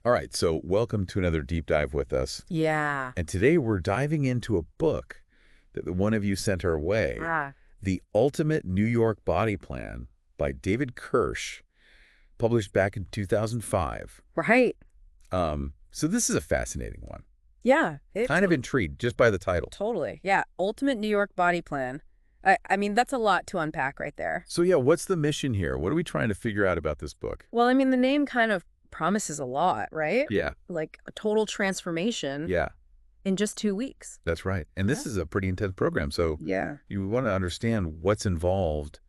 All right, so welcome to another deep dive with us. Yeah. And today we're diving into a book that one of you sent our way, The Ultimate New York Body Plan by David Kirsch, published back in 2005. Right. So this is a fascinating one. Yeah. Kind of intrigued just by the title. Totally. Yeah. Ultimate New York Body Plan. I mean, that's a lot to unpack right there. So yeah, what's the mission here? What are we trying to figure out about this book? Well, I mean, the name kind of promises a lot, right? Yeah. Like a total transformation in just 2 weeks. That's right. And this is a pretty intense program. So you want to understand what's involved,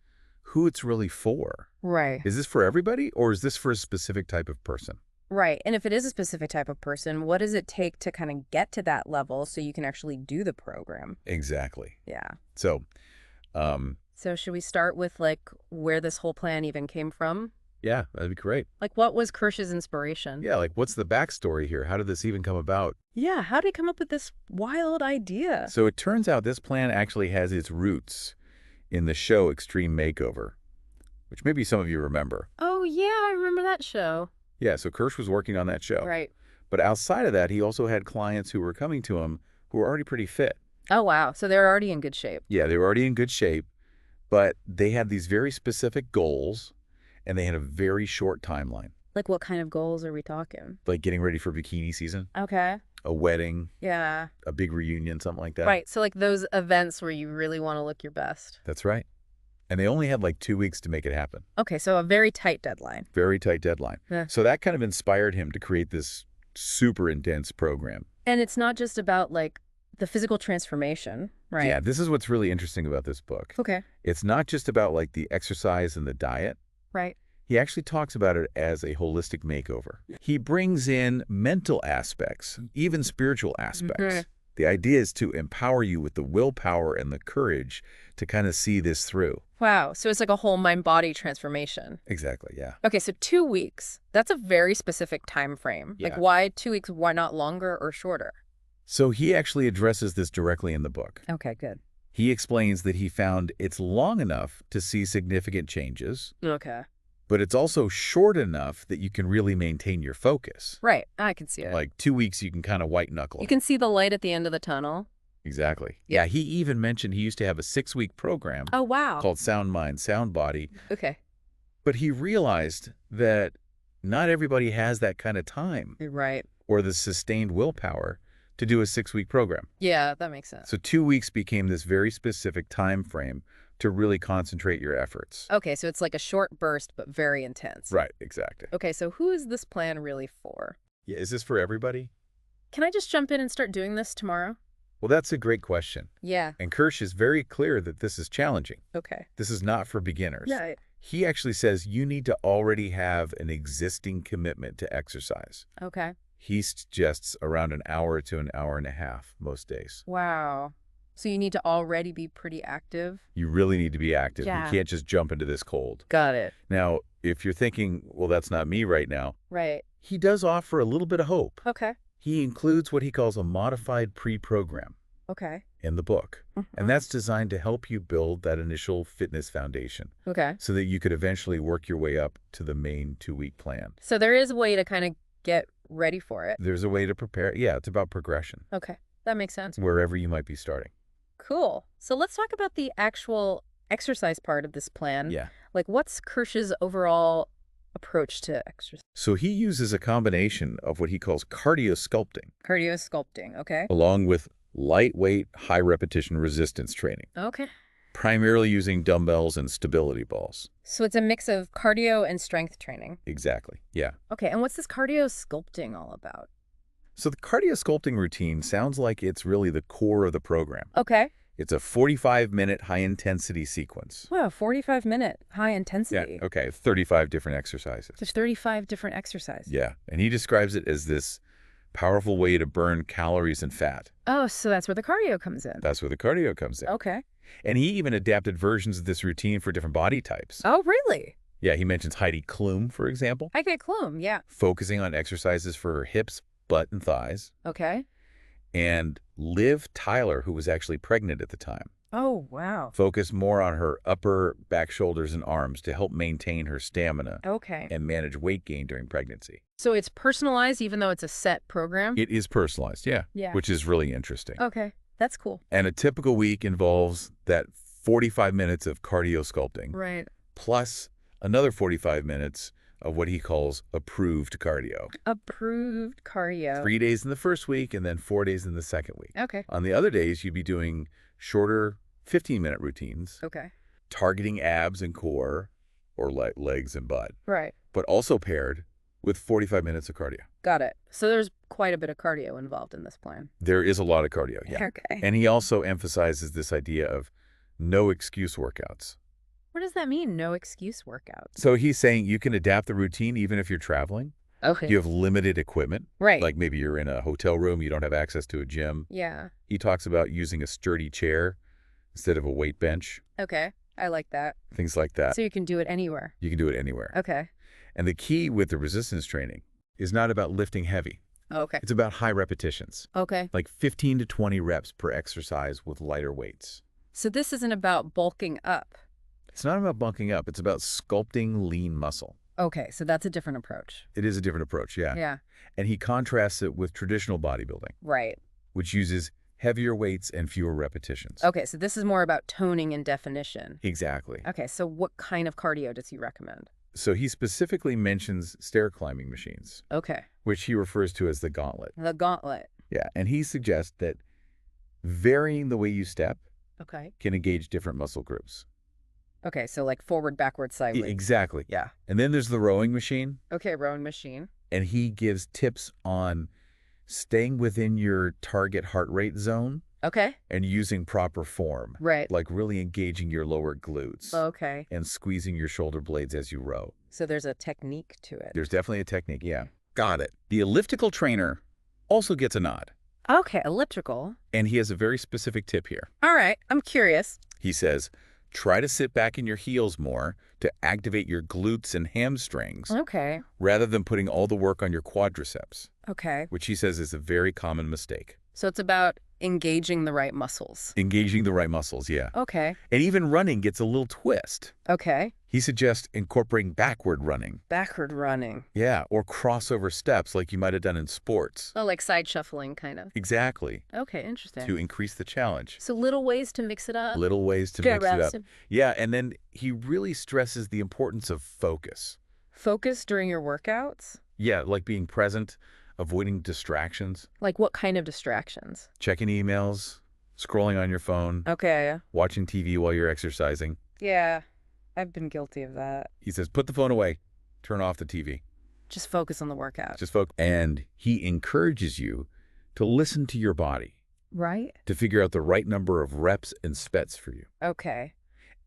who it's really for. Right. Is this for everybody or is this for a specific type of person? Right. And if it is a specific type of person, what does it take to kind of get to that level so you can actually do the program? Exactly. Yeah. So should we start with like where this whole plan even came from? Yeah, that'd be great. Like what was Kirsch's inspiration? Yeah, like what's the backstory here? How did this even come about? Yeah, how did he come up with this wild idea? So it turns out this plan actually has its roots in the show Extreme Makeover, which maybe some of you remember. Oh, yeah, I remember that show. Yeah, so Kirsch was working on that show. Right. But outside of that, he also had clients who were coming to him who were already pretty fit. Oh, wow. So they're already in good shape. Yeah, they were already in good shape, but they had these very specific goals, and they had a very short timeline. Like what kind of goals are we talking? Like getting ready for bikini season. Okay. A wedding. Yeah. A big reunion, something like that. Right. So like those events where you really want to look your best. That's right. And they only had like 2 weeks to make it happen. Okay. So a very tight deadline. Very tight deadline. Yeah. So that kind of inspired him to create this super intense program. And it's not just about like the physical transformation, right? Yeah. This is what's really interesting about this book. Okay. It's not just about like the exercise and the diet. Right. He actually talks about it as a holistic makeover. He brings in mental aspects, even spiritual aspects. The idea is to empower you with the willpower and the courage to kind of see this through. Wow. So it's like a whole mind-body transformation. Exactly, yeah. Okay, so 2 weeks. That's a very specific time frame. Yeah. Like why 2 weeks? Why not longer or shorter? So he actually addresses this directly in the book. Okay, good. He explains that he found it's long enough to see significant changes. Okay. But it's also short enough that you can really maintain your focus. Right. I can see it. Like 2 weeks, you can kind of white knuckle. You can see the light at the end of the tunnel. Exactly. Yeah, he even mentioned he used to have a 6-week program. Oh, wow. Called Sound Mind, Sound Body. Okay. But he realized that not everybody has that kind of time. Right. Or the sustained willpower to do a 6-week program. Yeah, that makes sense. So 2 weeks became this very specific time frame to really concentrate your efforts. Okay, so it's like a short burst, but very intense. Right, exactly. Okay, so who is this plan really for? Yeah, is this for everybody? Can I just jump in and start doing this tomorrow? Well, that's a great question. Yeah. And Kirsch is very clear that this is challenging. Okay. This is not for beginners. Yeah. He actually says you need to already have an existing commitment to exercise. Okay. He suggests around an hour to an hour and a half most days. Wow. So you need to already be pretty active? You really need to be active. Yeah. You can't just jump into this cold. Got it. Now, if you're thinking, well, that's not me right now. Right. He does offer a little bit of hope. Okay. He includes what he calls a modified pre-program Okay. in the book. And that's designed to help you build that initial fitness foundation. Okay. So that you could eventually work your way up to the main 2-week plan. So there is a way to kind of get ready for it. There's a way to prepare. Yeah, it's about progression. Okay. That makes sense. Wherever you might be starting. Cool. So let's talk about the actual exercise part of this plan. Yeah. Like what's Kirsch's overall approach to exercise? So he uses a combination of what he calls cardio-sculpting. Cardio-sculpting, okay. Along with lightweight, high-repetition resistance training. Okay. Primarily using dumbbells and stability balls. So it's a mix of cardio and strength training. Exactly, yeah. Okay, and what's this cardio-sculpting all about? So the cardio-sculpting routine sounds like it's really the core of the program. Okay. It's a 45-minute high-intensity sequence. Wow, 45-minute high intensity. Yeah, okay, 35 different exercises. There's 35 different exercises. Yeah, and he describes it as this powerful way to burn calories and fat. Oh, so that's where the cardio comes in. That's where the cardio comes in. Okay. And he even adapted versions of this routine for different body types. Oh, really? Yeah, he mentions Heidi Klum, for example. Heidi Klum, yeah. Focusing on exercises for her hips, butt, and thighs. Okay. And Liv Tyler, who was actually pregnant at the time. Oh, wow. Focus more on her upper back, shoulders, and arms to help maintain her stamina Okay. and manage weight gain during pregnancy. So it's personalized even though it's a set program? It is personalized, yeah, Yeah. which is really interesting. Okay. That's cool. And a typical week involves that 45 minutes of cardio-sculpting, Right. plus another 45 minutes of what he calls approved cardio. Approved cardio. 3 days in the first week and then 4 days in the second week. Okay. On the other days, you'd be doing shorter 15-minute routines, Okay. targeting abs and core, or legs and butt, Right. but also paired with 45 minutes of cardio. Got it. So there's quite a bit of cardio involved in this plan. There is a lot of cardio, yeah. Okay. And he also emphasizes this idea of no excuse workouts. What does that mean, no excuse workouts? So he's saying you can adapt the routine even if you're traveling. Okay. You have limited equipment. Right. Like maybe you're in a hotel room, you don't have access to a gym. Yeah. He talks about using a sturdy chair instead of a weight bench, Okay. I like that. things like that. So you can do it anywhere. You can do it anywhere. Okay. And the key with the resistance training is not about lifting heavy. Okay. It's about high repetitions, Okay. like 15 to 20 reps per exercise with lighter weights. So this isn't about bulking up. It's not about bunking up. It's about sculpting lean muscle. Okay. So that's a different approach. It is a different approach, yeah. Yeah. And he contrasts it with traditional bodybuilding, Right. which uses heavier weights and fewer repetitions. Okay. So this is more about toning and definition. Exactly. Okay. So what kind of cardio does he recommend? So he specifically mentions stair climbing machines, Okay. which he refers to as the gauntlet. The gauntlet. Yeah, and he suggests that varying the way you step Okay. can engage different muscle groups. Okay. So like forward, backward, sideways. Exactly. Yeah. And then there's the rowing machine, Okay. Rowing machine. and he gives tips on staying within your target heart rate zone Okay. and using proper form, Right. like really engaging your lower glutes Okay. and squeezing your shoulder blades as you row. So there's a technique to it. There's definitely a technique, yeah. Got it. The elliptical trainer also gets a nod, Okay. Elliptical. and he has a very specific tip here. All right. I'm curious. He says, try to sit back in your heels more to activate your glutes and hamstrings Okay. rather than putting all the work on your quadriceps, Okay. which he says is a very common mistake. So it's about engaging the right muscles. Engaging the right muscles, yeah. Okay. And even running gets a little twist. Okay. He suggests incorporating backward running. Backward running. Yeah, or crossover steps like you might have done in sports. Oh, like side shuffling kind of. Exactly, Okay, interesting. to increase the challenge. So little ways to mix it up. Little ways to mix it up. Yeah, and then he really stresses the importance of focus. Focus during your workouts? Yeah, like being present, avoiding distractions, Like what kind of distractions? checking emails, scrolling on your phone, Okay. watching TV while you're exercising. Yeah. I've been guilty of that. He says, put the phone away, turn off the TV. Just focus on the workout. Just focus. And he encourages you to listen to your body, Right? to figure out the right number of reps and spets for you, Okay.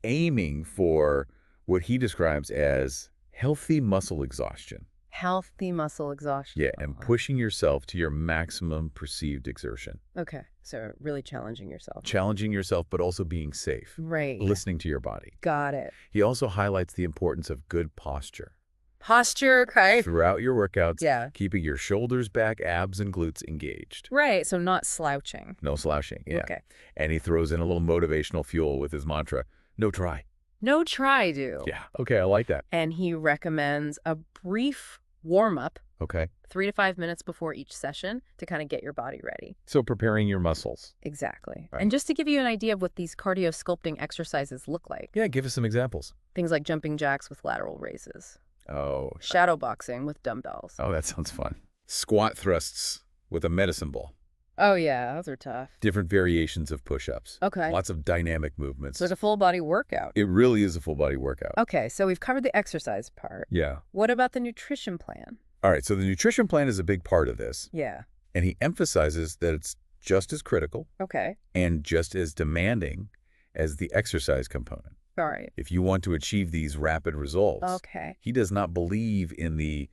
aiming for what he describes as healthy muscle exhaustion. Healthy muscle exhaustion. Yeah, and pushing yourself to your maximum perceived exertion. Okay. So really challenging yourself. Challenging yourself, but also being safe. Right. Listening to your body. Got it. He also highlights the importance of good posture. Posture, okay. Throughout your workouts, Yeah. keeping your shoulders back, abs, and glutes engaged. Right. So not slouching. No slouching, yeah. Okay. And he throws in a little motivational fuel with his mantra, no try. No try do. Yeah, okay, I like that. And he recommends a brief warm-up, Okay, 3 to 5 minutes before each session to kind of get your body ready. so preparing your muscles. Exactly. Right. And just to give you an idea of what these cardio sculpting exercises look like, Yeah, give us some examples. things like jumping jacks with lateral raises, Oh, shadow boxing with dumbbells. that sounds fun. Squat thrusts with a medicine ball. Oh, yeah, those are tough. Different variations of push-ups. Okay. Lots of dynamic movements. So it's a full body workout. It really is a full body workout. Okay, so we've covered the exercise part. Yeah. What about the nutrition plan? All right, so the nutrition plan is a big part of this, Yeah. and he emphasizes that it's just as critical Okay. and just as demanding as the exercise component. All right. If you want to achieve these rapid results, Okay. he does not believe in the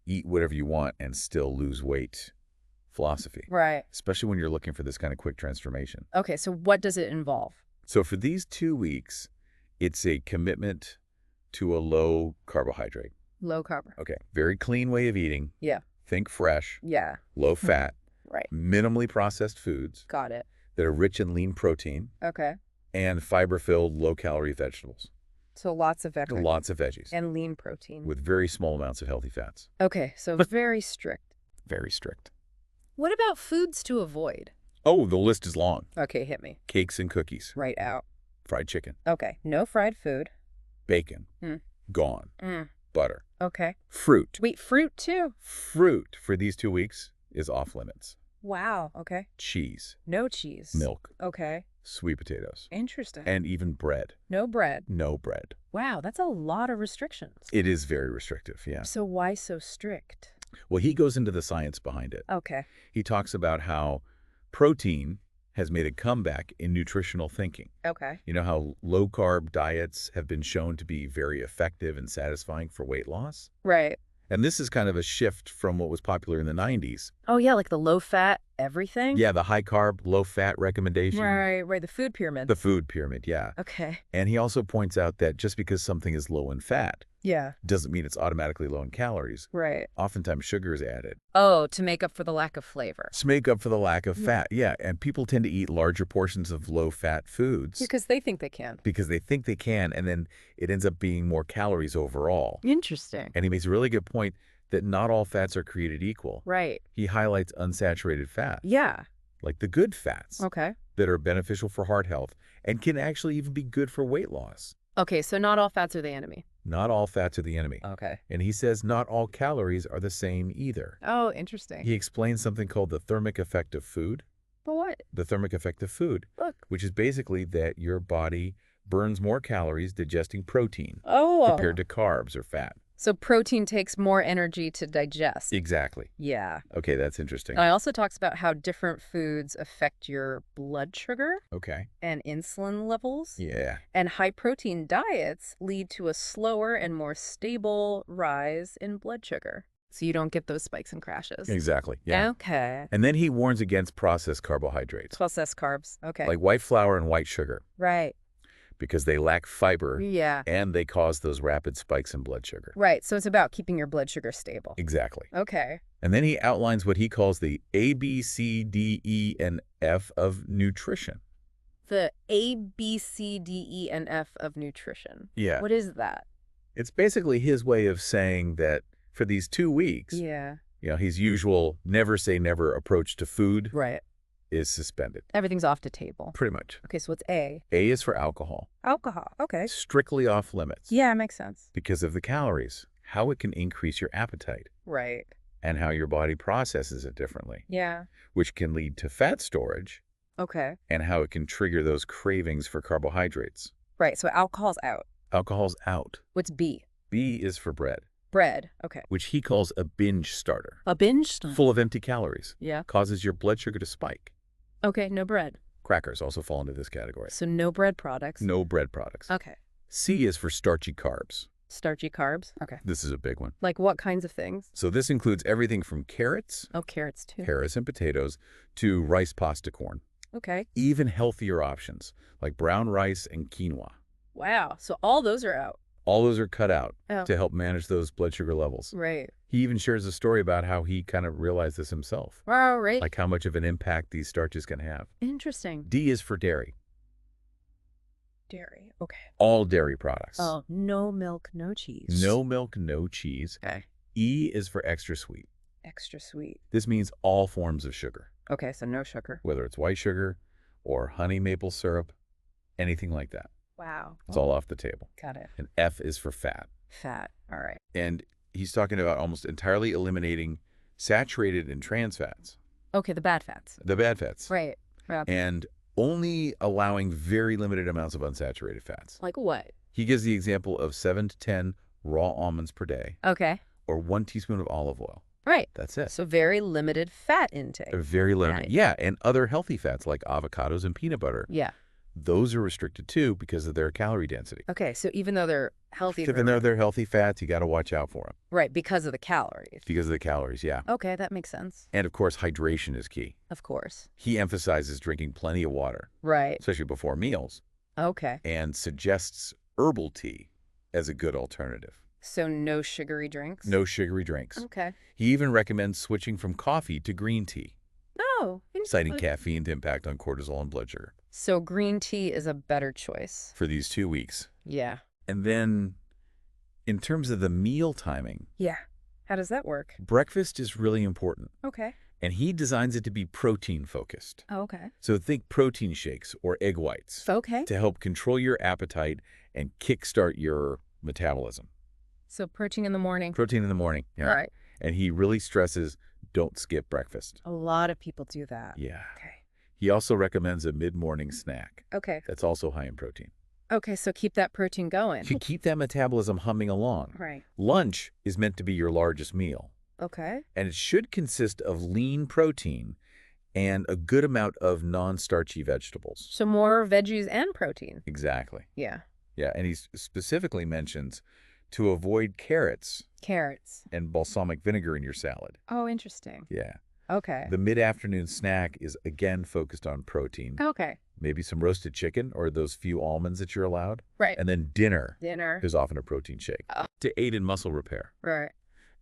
eat whatever you want and still lose weight philosophy, Right. especially when you're looking for this kind of quick transformation. Okay, so what does it involve? So for these 2 weeks, it's a commitment to a low carbohydrate. Low carb. Okay, very clean way of eating. Yeah. Think fresh, Yeah. low fat, Right. minimally processed foods Got it. that are rich in lean protein, Okay. and fiber-filled, low-calorie vegetables. So lots of veggies. Lots of veggies. And lean protein. With very small amounts of healthy fats. Okay, so very strict. Very strict. What about foods to avoid? Oh, the list is long. Okay, hit me. Cakes and cookies. Right out. Fried chicken. Okay, no fried food. Bacon. Gone. Butter. Okay. Fruit. Wait, fruit too? Fruit for these 2 weeks is off limits. Wow, okay. Cheese. No cheese. Milk. Okay. Sweet potatoes. Interesting. And even bread. No bread. No bread. Wow, that's a lot of restrictions. It is very restrictive, yeah. So why so strict? Well, he goes into the science behind it. Okay. He talks about how protein has made a comeback in nutritional thinking. Okay. You know how low-carb diets have been shown to be very effective and satisfying for weight loss? Right. And this is kind of a shift from what was popular in the 90s. Oh, yeah, like the low-fat everything? Yeah, the high-carb, low-fat recommendation. Right, the food pyramid. The food pyramid, yeah. Okay. And he also points out that just because something is low in fat Yeah. doesn't mean it's automatically low in calories. Right. Oftentimes sugar is added. Oh, to make up for the lack of flavor. To make up for the lack of fat, yeah. And people tend to eat larger portions of low-fat foods. Because they think they can. Because they think they can, and then it ends up being more calories overall. Interesting. And he makes a really good point that not all fats are created equal. Right. He highlights unsaturated fats. Yeah. Like the good fats. Okay. That are beneficial for heart health and can actually even be good for weight loss. Okay, so not all fats are the enemy. Not all fats are the enemy. Okay. And he says not all calories are the same either. Oh, interesting. He explains something called the thermic effect of food. But what? The thermic effect of food. Look. Which is basically that your body burns more calories digesting protein compared to carbs or fat. So protein takes more energy to digest. Exactly. Yeah. Okay, that's interesting. I also talks about how different foods affect your blood sugar Okay. and insulin levels. Yeah. And high protein diets lead to a slower and more stable rise in blood sugar. So you don't get those spikes and crashes. Exactly. Yeah. Okay. And then he warns against processed carbohydrates. Processed carbs. Okay. Like white flour and white sugar. Right. Because they lack fiber. Yeah. And they cause those rapid spikes in blood sugar. Right. So it's about keeping your blood sugar stable. Exactly. Okay. And then he outlines what he calls the A, B, C, D, E, and F of nutrition. The A, B, C, D, E, and F of nutrition. Yeah. What is that? It's basically his way of saying that for these 2 weeks, Yeah. you know, his usual never say never approach to food Right. is suspended. Everything's off the table. Pretty much. Okay, so what's A? A is for alcohol. Alcohol. Okay. Strictly off limits. Yeah, makes sense. Because of the calories, how it can increase your appetite, Right. and how your body processes it differently, Yeah. which can lead to fat storage, Okay. and how it can trigger those cravings for carbohydrates. Right, so alcohol's out. Alcohol's out. What's B? B is for bread, Bread. Okay. which he calls a binge starter. A binge? Full of empty calories. Yeah. Causes your blood sugar to spike. Okay, no bread. Crackers also fall into this category. So no bread products. No bread products. Okay. C is for starchy carbs. Starchy carbs. Okay. This is a big one. Like what kinds of things? So this includes everything from carrots, Oh, carrots too. and potatoes, to rice pasta corn. Okay. Even healthier options like brown rice and quinoa. Wow. So all those are out. All those are cut out Oh. to help manage those blood sugar levels. Right. He even shares a story about how he kind of realized this himself, Wow, right. like how much of an impact these starches can have. Interesting. D is for dairy. Dairy. Okay. All dairy products. Oh, no milk, no cheese. No milk, no cheese. Okay. E is for extra sweet. Extra sweet. This means all forms of sugar, Okay, so no sugar. whether it's white sugar or honey maple syrup, anything like that. Wow. It's all off the table. Got it. And F is for fat. Fat. All right. And he's talking about almost entirely eliminating saturated and trans fats, Okay, the bad fats. the bad fats, Right. Yeah. and only allowing very limited amounts of unsaturated fats. Like what? He gives the example of 7 to 10 raw almonds per day Okay. or 1 teaspoon of olive oil. Right. That's it. So very limited fat intake. Very limited. Right. Yeah, and other healthy fats like avocados and peanut butter. Yeah. Those are restricted too because of their calorie density. Okay, so even though they're healthy, Even though they're healthy fats, you got to watch out for them right, because of the calories. because of the calories, yeah. Okay, that makes sense. And of course, hydration is key. Of course. He emphasizes drinking plenty of water, Right. especially before meals, Okay. and suggests herbal tea as a good alternative. So no sugary drinks? No sugary drinks. Okay. He even recommends switching from coffee to green tea. Oh, citing caffeine's impact on cortisol and blood sugar. So green tea is a better choice. For these 2 weeks. Yeah. And then, in terms of the meal timing, Yeah. How does that work? breakfast is really important. Okay. And he designs it to be protein-focused. Oh, okay. So think protein shakes or egg whites Okay. to help control your appetite and kickstart your metabolism. So protein in the morning. Protein in the morning. Yeah. All right. And he really stresses don't skip breakfast. A lot of people do that. Yeah. Okay. He also recommends a mid-morning snack Okay. that's also high in protein. Okay, so keep that protein going. To keep that metabolism humming along. Right. Lunch is meant to be your largest meal, Okay. and it should consist of lean protein and a good amount of non-starchy vegetables. So more veggies and protein. Exactly. Yeah. Yeah, and he specifically mentions to avoid carrots Carrots. and balsamic vinegar in your salad. Oh, interesting. Yeah. Okay. The mid-afternoon snack is again focused on protein. Okay. Maybe some roasted chicken or those few almonds that you're allowed. Right. And then dinner Dinner. is often a protein shake to aid in muscle repair. Right.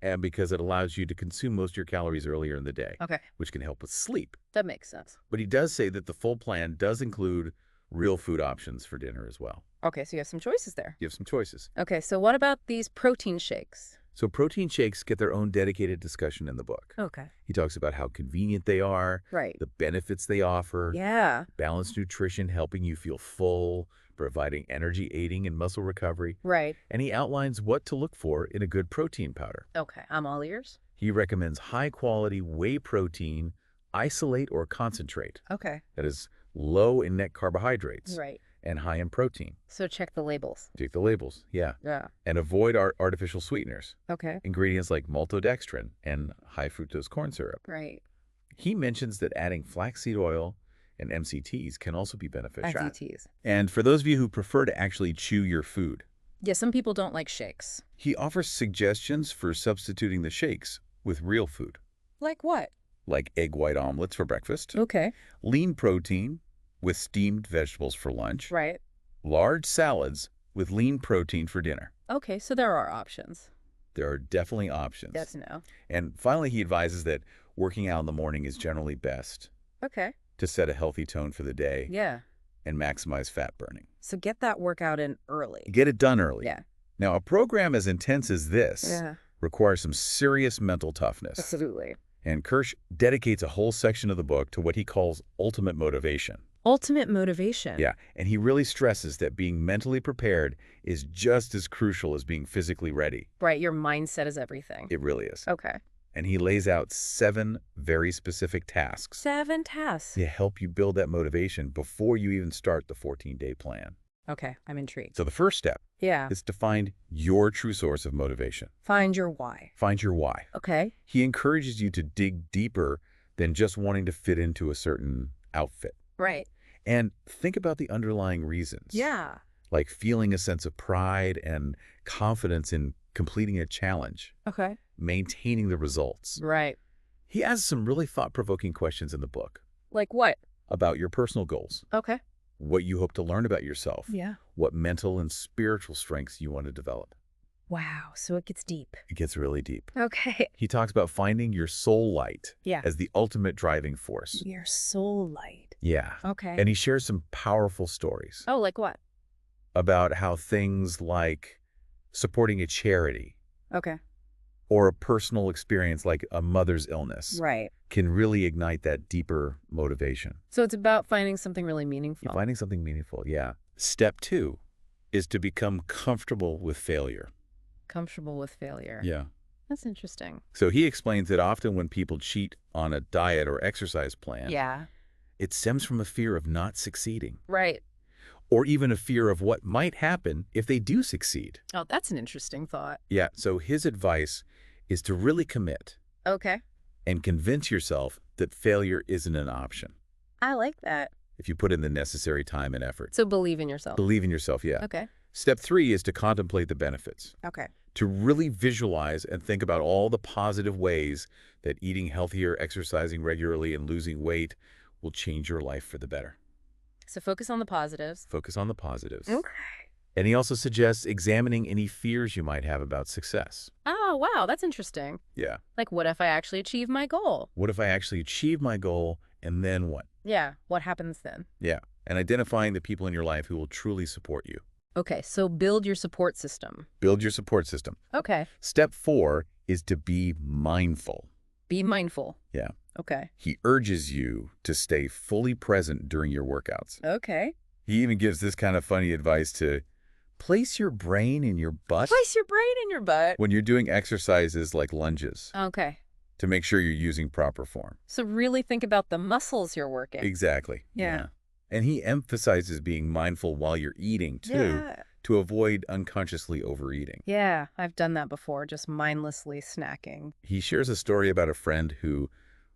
And because it allows you to consume most of your calories earlier in the day, Okay. which can help with sleep. That makes sense. But he does say that the full plan does include real food options for dinner as well. Okay, so you have some choices there. You have some choices. Okay, so what about these protein shakes? So protein shakes get their own dedicated discussion in the book. Okay. He talks about how convenient they are, Right. the benefits they offer, Yeah. balanced nutrition helping you feel full, providing energy aiding in muscle recovery, Right. and he outlines what to look for in a good protein powder. Okay, I'm all ears. He recommends high-quality whey protein, isolate or concentrate, Okay. that is low in net carbohydrates Right. and high in protein. So check the labels. Check the labels, yeah. Yeah. And avoid artificial sweeteners, Okay. ingredients like maltodextrin and high fructose corn syrup. Right. He mentions that adding flaxseed oil and MCTs can also be beneficial. SETs. And for those of you who prefer to actually chew your food, Yeah, some people don't like shakes. he offers suggestions for substituting the shakes with real food, Like what? like egg white omelets for breakfast, Okay. lean protein with steamed vegetables for lunch, Right. large salads with lean protein for dinner. Okay, so there are options. There are definitely options. Good to know. And finally, he advises that working out in the morning is generally best Okay. to set a healthy tone for the day Yeah. and maximize fat burning. So get that workout in early. Get it done early. Yeah. Now, a program as intense as this Yeah. requires some serious mental toughness. Absolutely. And Kirsch dedicates a whole section of the book to what he calls ultimate motivation. Ultimate motivation. Yeah, and he really stresses that being mentally prepared is just as crucial as being physically ready. Right, your mindset is everything. It really is. Okay. And he lays out 7 very specific tasks 7 tasks. to help you build that motivation before you even start the 14-day plan. Okay, I'm intrigued. So the first step Yeah. is to find your true source of motivation. Find your why. Find your why. Okay. He encourages you to dig deeper than just wanting to fit into a certain outfit. Right. And think about the underlying reasons. Yeah. Like feeling a sense of pride and confidence in completing a challenge, Okay. maintaining the results. Right. He asks some really thought-provoking questions in the book Like what? about your personal goals, Okay. what you hope to learn about yourself, Yeah. what mental and spiritual strengths you want to develop. Wow, so it gets deep. It gets really deep. Okay. He talks about finding your soul light Yeah. as the ultimate driving force. Your soul light. Yeah. Okay. And he shares some powerful stories Oh, like what? about how things like supporting a charity Okay. or a personal experience like a mother's illness Right. can really ignite that deeper motivation. So it's about finding something really meaningful. Finding something meaningful, yeah. Step 2 is to become comfortable with failure. Comfortable with failure. Yeah. That's interesting. So he explains that often when people cheat on a diet or exercise plan, Yeah. it stems from a fear of not succeeding, Right. or even a fear of what might happen if they do succeed. Oh, that's an interesting thought. Yeah, so his advice is to really commit Okay. and convince yourself that failure isn't an option I like that. if you put in the necessary time and effort. So believe in yourself. Believe in yourself, yeah. Okay. Step 3 is to contemplate the benefits, Okay. to really visualize and think about all the positive ways that eating healthier, exercising regularly, and losing weight will change your life for the better. So focus on the positives. Focus on the positives. Okay. And he also suggests examining any fears you might have about success. Oh, wow. That's interesting. Yeah. Like, what if I actually achieve my goal? What if I actually achieve my goal And then what? Yeah, what happens then? Yeah. And identifying the people in your life who will truly support you. Okay, so build your support system. Build your support system. Okay. Step 4 is to be mindful. Be mindful. Yeah. Okay. He urges you to stay fully present during your workouts. Okay. He even gives this kind of funny advice to place your brain in your butt Place your brain in your butt. when you're doing exercises like lunges Okay. to make sure you're using proper form. So really think about the muscles you're working. Exactly. Yeah. And he emphasizes being mindful while you're eating, too, Yeah. to avoid unconsciously overeating. Yeah, I've done that before, just mindlessly snacking. He shares a story about a friend who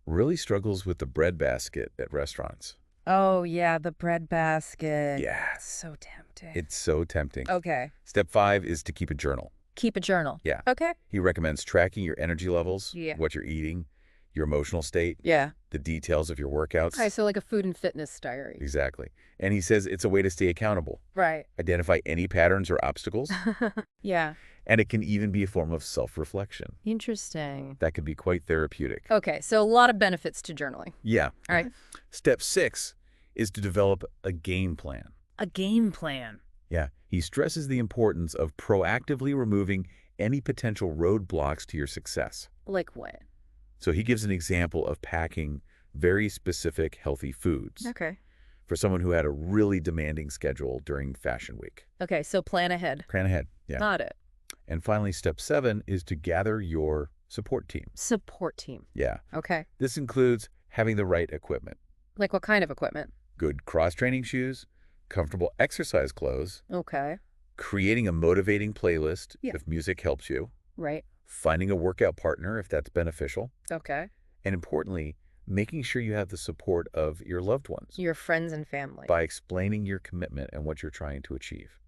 really struggles with the bread basket at restaurants. Oh, yeah, the bread basket. Yeah. It's so tempting. It's so tempting. Okay. Step 5 is to keep a journal. Keep a journal. Yeah. Okay. He recommends tracking your energy levels, Yeah. what you're eating, your emotional state, Yeah. the details of your workouts. Okay, so like a food and fitness diary. Exactly. And he says it's a way to stay accountable, Right. identify any patterns or obstacles, Yeah. and it can even be a form of self-reflection. Interesting. That could be quite therapeutic. Okay, so a lot of benefits to journaling. Yeah. All right. Step 6 is to develop a game plan. A game plan. Yeah. He stresses the importance of proactively removing any potential roadblocks to your success. Like what? So he gives an example of packing very specific healthy foods Okay. for someone who had a really demanding schedule during Fashion Week. Okay, so plan ahead. Plan ahead. Yeah. Got it. And finally, step 7 is to gather your support team. Support team. Yeah. Okay. This includes having the right equipment, Like what kind of equipment? good cross-training shoes, comfortable exercise clothes, Okay. creating a motivating playlist Yeah. if music helps you, Right. finding a workout partner if that's beneficial, Okay. and importantly, making sure you have the support of your loved ones Your friends and family. by explaining your commitment and what you're trying to achieve.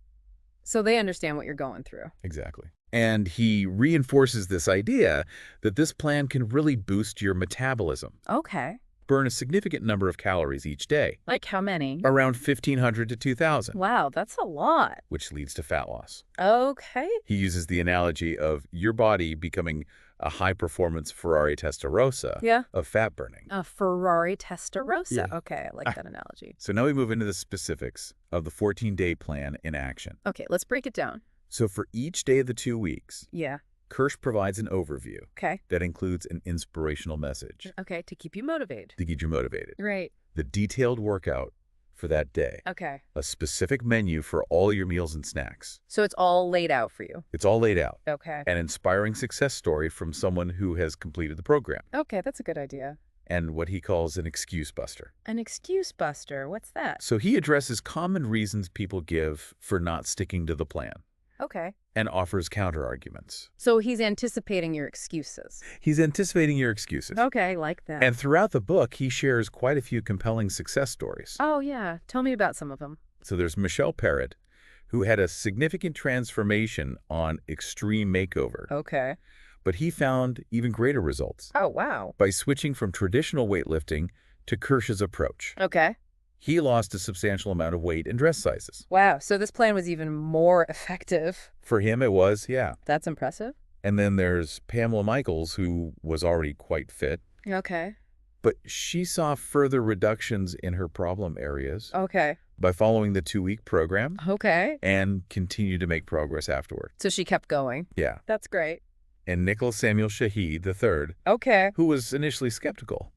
So they understand what you're going through. Exactly. And he reinforces this idea that this plan can really boost your metabolism, Okay. burn a significant number of calories each day, Like how many? around 1,500 to 2,000, Wow, that's a lot. which leads to fat loss. Okay. He uses the analogy of your body becoming a high-performance Ferrari Testarossa Yeah. of fat burning. A Ferrari Testarossa. Yeah. Okay, I like that analogy. So now we move into the specifics of the 14-day plan in action. Okay, let's break it down. So for each day of the 2 weeks, Yeah. Kirsch provides an overview Okay. that includes an inspirational message Okay, to keep you motivated. to get you motivated, Right. the detailed workout for that day, Okay. a specific menu for all your meals and snacks. So it's all laid out for you. It's all laid out. Okay. An inspiring success story from someone who has completed the program, Okay, that's a good idea. and what he calls an excuse buster. An excuse buster. What's that? So he addresses common reasons people give for not sticking to the plan Okay. and offers counter-arguments. So he's anticipating your excuses. He's anticipating your excuses. Okay, like that. And throughout the book, he shares quite a few compelling success stories. Oh, yeah. Tell me about some of them. So there's Michelle Parrott, who had a significant transformation on Extreme Makeover, Okay. but he found even greater results Oh, wow. by switching from traditional weightlifting to Kirsch's approach. Okay. He lost a substantial amount of weight and dress sizes. Wow. So this plan was even more effective. For him, it was, yeah. That's impressive. And then there's Pamela Michaels, who was already quite fit, Okay. but she saw further reductions in her problem areas Okay. by following the 2-week program Okay. and continued to make progress afterward. So she kept going. Yeah. That's great. And Nicholas Samuel Shahid III, Okay. who was initially skeptical,